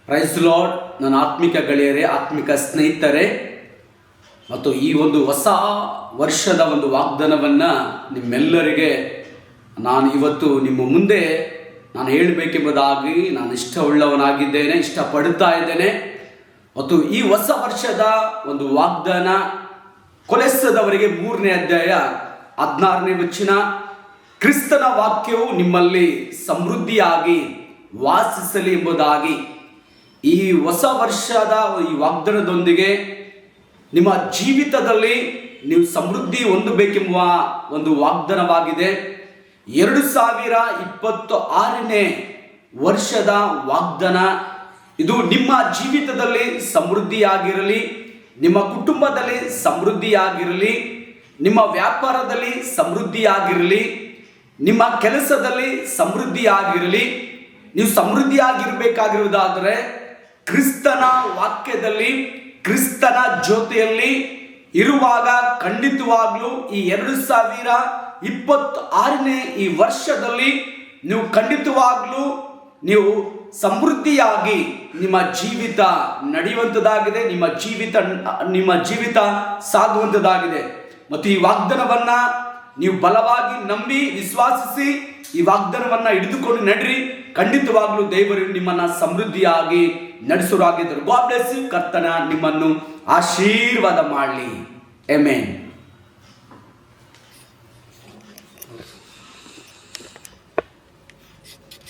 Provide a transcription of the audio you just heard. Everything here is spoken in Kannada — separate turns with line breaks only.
Price lord. ನನ್ನ ಆತ್ಮಿಕ ಗೆಳೆಯರೇ, ಆತ್ಮಿಕ ಸ್ನೇಹಿತರೆ, ಮತ್ತು ಈ ಒಂದು ಹೊಸ ವರ್ಷದ ಒಂದು ವಾಗ್ದಾನವನ್ನು ನಿಮ್ಮೆಲ್ಲರಿಗೆ ನಾನು ಇವತ್ತು ನಿಮ್ಮ ಮುಂದೆ ನಾನು ಹೇಳಬೇಕೆಂಬುದಾಗಿ ನಾನು ಇಷ್ಟವುಳ್ಳವನಾಗಿದ್ದೇನೆ, ಇಷ್ಟಪಡುತ್ತಾ ಇದ್ದೇನೆ. ಮತ್ತು ಈ ಹೊಸ ವರ್ಷದ ಒಂದು ವಾಗ್ದಾನ ಕೊಲೆಸದವರಿಗೆ 3ನೇ ಅಧ್ಯಾಯ 16ನೇ ವಚನ, ಕ್ರಿಸ್ತನ ವಾಕ್ಯವು ನಿಮ್ಮಲ್ಲಿ ಸಮೃದ್ಧಿಯಾಗಿ ವಾಸಿಸಲಿ ಎಂಬುದಾಗಿ. ಈ ಹೊಸ ವರ್ಷದ ಈ ವಾಗ್ದಾನದೊಂದಿಗೆ ನಿಮ್ಮ ಜೀವಿತದಲ್ಲಿ ನೀವು ಸಮೃದ್ಧಿ ಹೊಂದಬೇಕೆಂಬ ಒಂದು ವಾಗ್ದಾನವಾಗಿದೆ. 2026ನೇ ವರ್ಷದ ವಾಗ್ದಾನ ಇದು. ನಿಮ್ಮ ಜೀವಿತದಲ್ಲಿ ಸಮೃದ್ಧಿಯಾಗಿರಲಿ, ನಿಮ್ಮ ಕುಟುಂಬದಲ್ಲಿ ಸಮೃದ್ಧಿಯಾಗಿರಲಿ, ನಿಮ್ಮ ವ್ಯಾಪಾರದಲ್ಲಿ ಸಮೃದ್ಧಿಯಾಗಿರಲಿ, ನಿಮ್ಮ ಕೆಲಸದಲ್ಲಿ ಸಮೃದ್ಧಿಯಾಗಿರಲಿ. ನೀವು ಸಮೃದ್ಧಿಯಾಗಿರಬೇಕಾಗಿರುವುದಾದರೆ ಕ್ರಿಸ್ತನ ವಾಕ್ಯದಲ್ಲಿ, ಕ್ರಿಸ್ತನ ಜೊತೆಯಲ್ಲಿ ಇರುವಾಗ ಖಂಡಿತವಾಗ್ಲೂ ಈ 2026ನೇ ಈ ವರ್ಷದಲ್ಲಿ ನೀವು ಖಂಡಿತವಾಗ್ಲೂ ನೀವು ಸಮೃದ್ಧಿಯಾಗಿ ನಿಮ್ಮ ಜೀವಿತ ನಡೆಯುವಂಥದ್ದಾಗಿದೆ, ನಿಮ್ಮ ಜೀವಿತ ಸಾಗುವಂಥದ್ದಾಗಿದೆ. ಮತ್ತು ಈ ವಾಗ್ದಾನವನ್ನ ನೀವು ಬಲವಾಗಿ ನಂಬಿ ವಿಶ್ವಾಸಿಸಿ ಈ ವಾಗ್ದಾನವನ್ನ ಹಿಡಿದುಕೊಂಡು ನಡ್ರಿ. ಖಂಡಿತವಾಗ್ಲೂ ದೇವರು ನಿಮ್ಮನ್ನ ಸಮೃದ್ಧಿಯಾಗಿ ನಡೆಸುವರಾಗಿದ್ದರು. God bless you. ಕರ್ತನ ನಿಮ್ಮನ್ನು ಆಶೀರ್ವಾದ ಮಾಡಲಿ. ಆಮೆನ್.